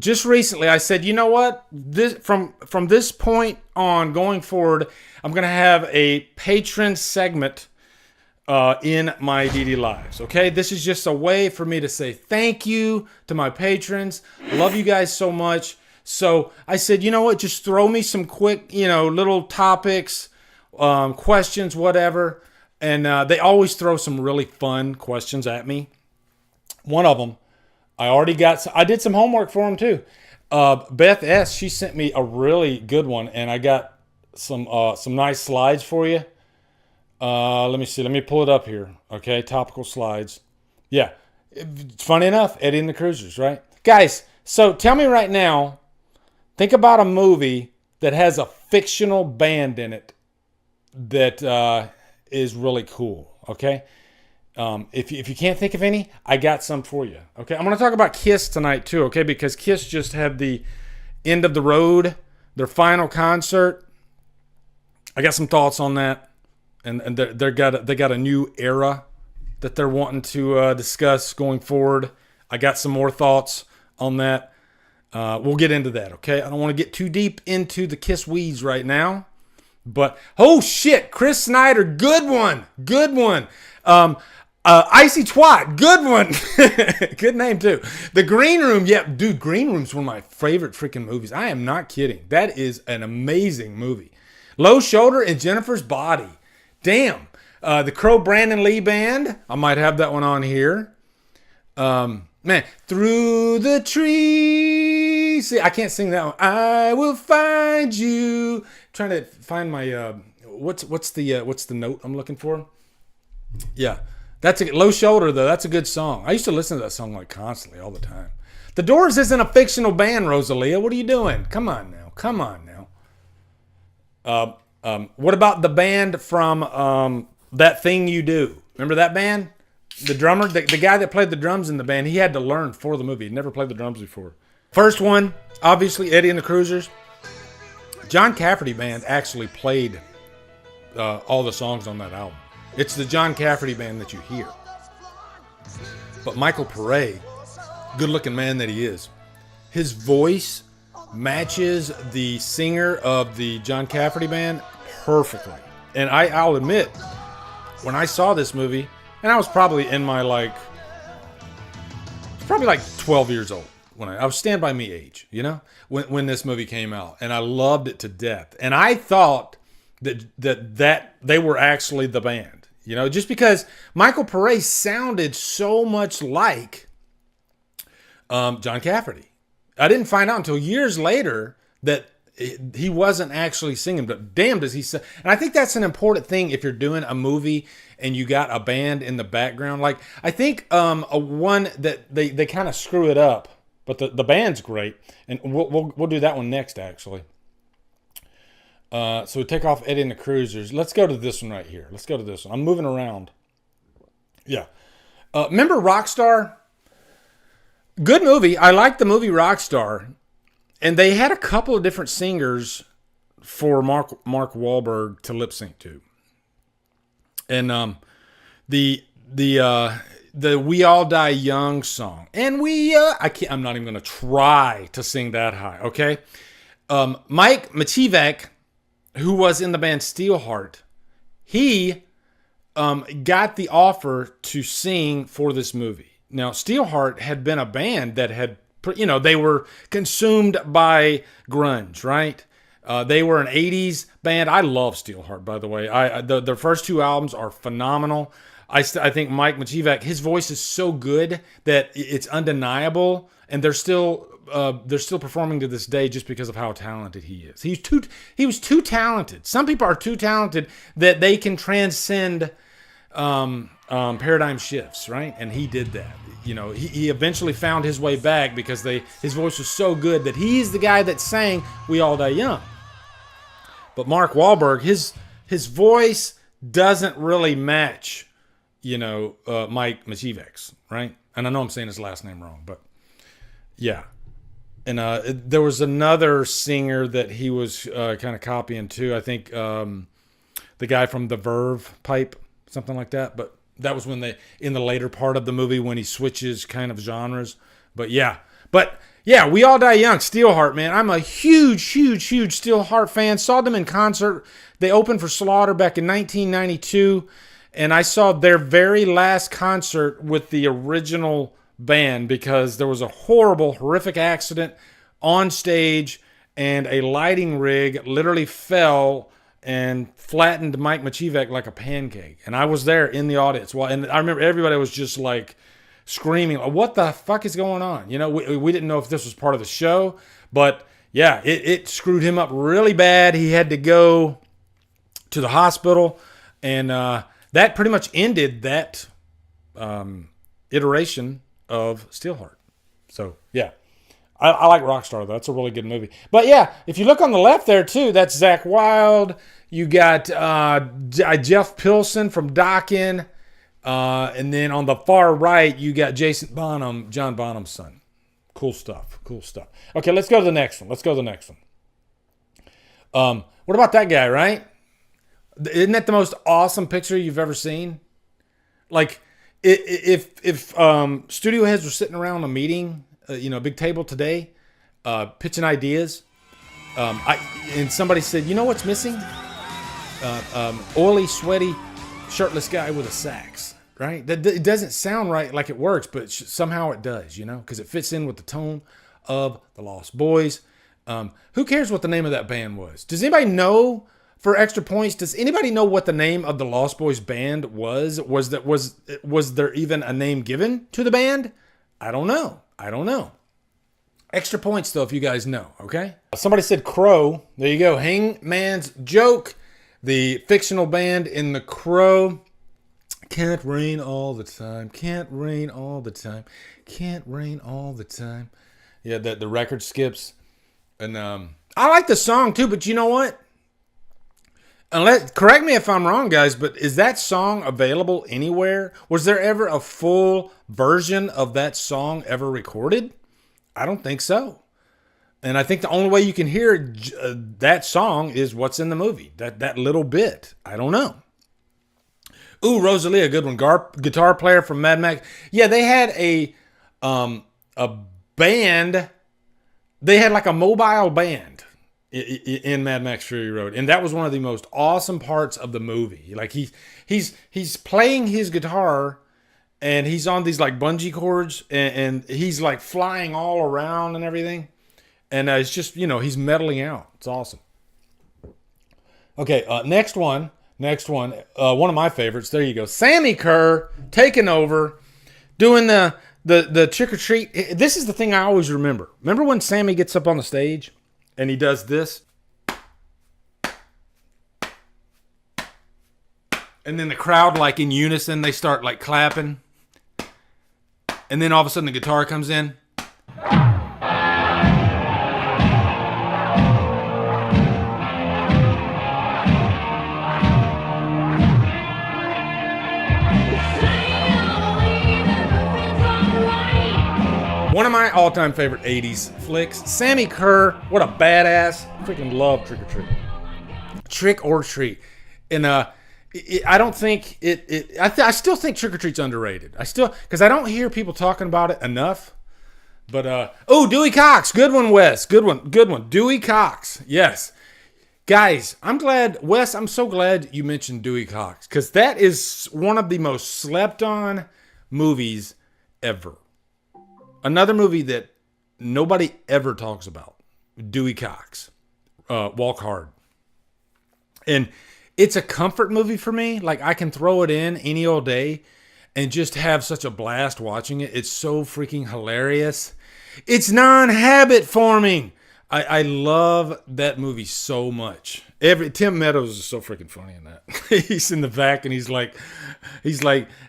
just recently I said, you know what? This from this point on going forward, I'm gonna have a patron segment in my DD Lives. Okay, this is just a way for me to say thank you to my patrons. Love you guys so much. So I said, you know what? Just throw me some quick, little topics, questions, whatever. And they always throw some really fun questions at me. One of them, I did some homework for them too. Beth S, she sent me a really good one, and I got some nice slides for you. Let me see. Let me pull it up here. Okay, topical slides. Yeah, funny enough, Eddie and the Cruisers, right? Guys, so tell me right now, think about a movie that has a fictional band in it that is really cool, okay? If you can't think of any, I got some for you, okay? I'm going to talk about Kiss tonight too, okay? Because Kiss just had the end of the road, their final concert. I got some thoughts on that. And they got a new era that they're wanting to discuss going forward. I got some more thoughts on that. We'll get into that, okay? I don't want to get too deep into the Kiss weeds right now. But, oh shit, Chris Snyder, good one. Icy Twat, good one. Good name too. The Green Room, yeah, dude, Green Room's one of my favorite freaking movies. I am not kidding. That is an amazing movie. Low Shoulder and Jennifer's Body. Damn. The Crow Brandon Lee Band. I might have that one on here. Man, Through the Trees. See, I can't sing that one. I will find you. Trying to find my what's the note I'm looking for? Yeah. That's a Low Shoulder though. That's a good song. I used to listen to that song like constantly all the time. The Doors isn't a fictional band, Rosalia. What are you doing? Come on now. What about the band from That Thing You Do? Remember that band? The drummer, the guy that played the drums in the band, he had to learn for the movie. He'd never played the drums before. First one, obviously, Eddie and the Cruisers. John Cafferty Band actually played all the songs on that album. It's the John Cafferty Band that you hear. But Michael Pare, good-looking man that he is, his voice matches the singer of the John Cafferty Band perfectly. And I'll admit, when I saw this movie, and I was probably in my like 12 years old when I was Stand By Me age, when this movie came out, and I loved it to death. And I thought that they were actually the band, just because Michael Pare sounded so much like John Cafferty. I didn't find out until years later that he wasn't actually singing, but damn does he sing. And I think that's an important thing if you're doing a movie and you got a band in the background. Like, I think a one that they kind of screw it up, but the band's great. And we'll do that one next, actually. So we take off Eddie and the Cruisers. Let's go to this one right here. I'm moving around. Yeah. Remember Rockstar? Good movie. I like the movie Rockstar. And they had a couple of different singers for Mark Wahlberg to lip sync to. And the We All Die Young song. And I'm not even going to try to sing that high, okay? Mike Mativak, who was in the band Steelheart, he got the offer to sing for this movie. Now, Steelheart had been a band that had, they were consumed by grunge, right? They were an 80s band. I love Steelheart, by the way. Their first two albums are phenomenal. I think Mike Mativak, his voice is so good that it's undeniable, and they're still performing to this day just because of how talented he is. He was too talented. Some people are too talented that they can transcend paradigm shifts, right? And he did that. He eventually found his way back because his voice was so good that he's the guy that sang We All Die Young. But Mark Wahlberg, his voice doesn't really match, Mike Mativak's, right? And I know I'm saying his last name wrong, but yeah. And there was another singer that he was kind of copying too. I think the guy from the Verve Pipe, something like that. But that was when in the later part of the movie when he switches kind of genres. But yeah. But Yeah, We All Die Young, Steelheart, man. I'm a huge, huge, huge Steelheart fan. Saw them in concert. They opened for Slaughter back in 1992, and I saw their very last concert with the original band because there was a horrible, horrific accident on stage, and a lighting rig literally fell and flattened Mike Machivek like a pancake. And I was there in the audience. Well, and I remember everybody was just like screaming, what the fuck is going on? You know, we didn't know if this was part of the show, but yeah, it screwed him up really bad. He had to go to the hospital, and that pretty much ended that iteration of Steelheart. So yeah, I like Rockstar though. That's a really good movie. But yeah, if you look on the left there too, that's Zakk Wylde. You got Jeff Pilson from Dokken. And then on the far right, you got Jason Bonham, John Bonham's son. Cool stuff. Cool stuff. Okay, let's go to the next one. What about that guy, right? Isn't that the most awesome picture you've ever seen? Like, if studio heads were sitting around a meeting, a big table today, pitching ideas, and somebody said, you know what's missing? Oily, sweaty, shirtless guy with a sax. Right? It doesn't sound right like it works, but somehow it does, because it fits in with the tone of the Lost Boys. Who cares what the name of that band was? Does anybody know, for extra points, does anybody know what the name of the Lost Boys band was? Was there even a name given to the band? I don't know. Extra points, though, if you guys know, okay? Somebody said Crow. There you go. Hangman's Joke, the fictional band in The Crow. Can't rain all the time. Can't rain all the time. Can't rain all the time. Yeah, the record skips. And I like the song too, but you know what? Correct me if I'm wrong, guys, but is that song available anywhere? Was there ever a full version of that song ever recorded? I don't think so. And I think the only way you can hear that song is what's in the movie. That little bit. I don't know. Ooh, Rosalie, a good one. Guitar player from Mad Max. Yeah, they had a band. They had like a mobile band in Mad Max Fury Road, and that was one of the most awesome parts of the movie. Like he's playing his guitar, and he's on these like bungee cords, and he's like flying all around and everything, and it's just he's medaling out. It's awesome. Okay, next one. One of my favorites. There you go. Sammy Kerr taking over, doing the trick or treat. This is the thing I always remember. Remember when Sammy gets up on the stage and he does this? And then the crowd, like in unison, they start like clapping. And then all of a sudden the guitar comes in. One of my all-time favorite 80s flicks. Sammy Kerr, what a badass. Freaking love Trick or Treat. Trick or Treat. And I don't think I still think Trick or Treat's underrated. Because I don't hear people talking about it enough. But, Dewey Cox. Good one, Wes. Good one. Dewey Cox. Yes. Guys, Wes, I'm so glad you mentioned Dewey Cox. Because that is one of the most slept-on movies ever. Another movie that nobody ever talks about, Dewey Cox, Walk Hard. And it's a comfort movie for me. Like, I can throw it in any old day and just have such a blast watching it. It's so freaking hilarious. It's non-habit forming. I love that movie so much. Tim Meadows is so freaking funny in that. He's in the back and he's like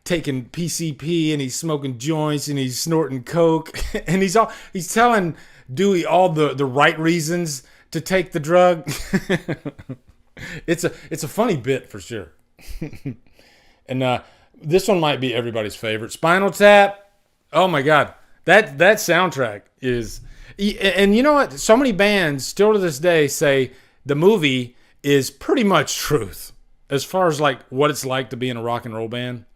taking PCP and he's smoking joints and he's snorting coke and he's telling Dewey all the right reasons to take the drug. It's a funny bit for sure. And this one might be everybody's favorite. Spinal Tap. Oh my God, that soundtrack is. And you know what? So many bands still to this day say the movie is pretty much truth as far as like what it's like to be in a rock and roll band.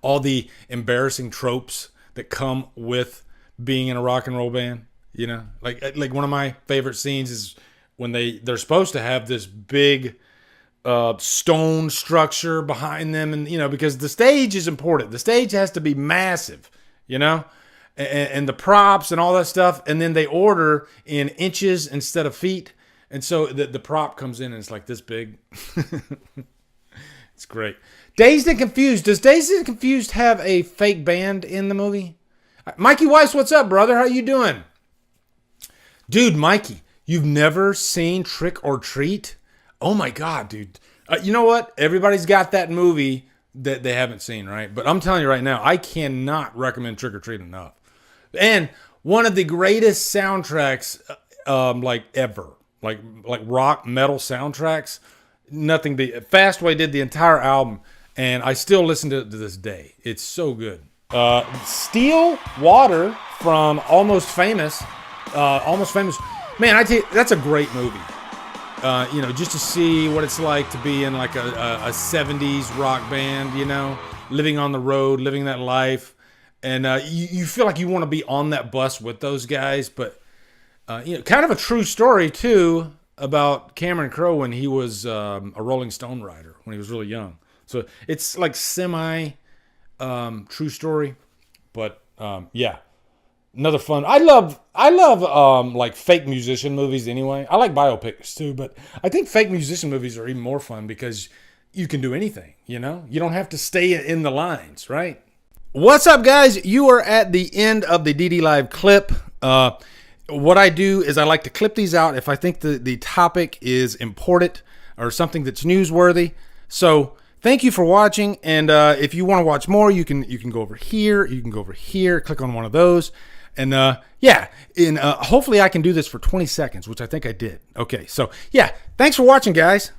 All the embarrassing tropes that come with being in a rock and roll band. You know, like one of my favorite scenes is when they're supposed to have this big stone structure behind them, and because the stage is important. The stage has to be massive, and the props and all that stuff, and then they order in inches instead of feet, and so the prop comes in and it's like this big. It's great. Dazed and Confused. Does Dazed and Confused have a fake band in the movie? Mikey Weiss, what's up, brother? How you doing? Dude, Mikey, you've never seen Trick or Treat? Oh my God, dude. You know what? Everybody's got that movie that they haven't seen, right? But I'm telling you right now, I cannot recommend Trick or Treat enough. And one of the greatest soundtracks, like ever, like rock metal soundtracks. Nothing beat. Fastway did the entire album, and I still listen to it to this day. It's so good. Steel Water from Almost Famous. Man, I tell you, that's a great movie. Just to see what it's like to be in like a 70s rock band, living on the road, living that life. And you feel like you want to be on that bus with those guys. But, kind of a true story, too, about Cameron Crowe when he was a Rolling Stone writer, when he was really young. So it's like semi true story. But, yeah. Another fun. I love like fake musician movies anyway. I like biopics too, but I think fake musician movies are even more fun because you can do anything, You don't have to stay in the lines, right? What's up, guys? You are at the end of the DD Live clip. What I do is I like to clip these out if I think the topic is important or something that's newsworthy. So thank you for watching, and if you want to watch more, you can go over here. You can go over here, click on one of those. And hopefully I can do this for 20 seconds, which I think I did. Okay, so yeah, thanks for watching, guys.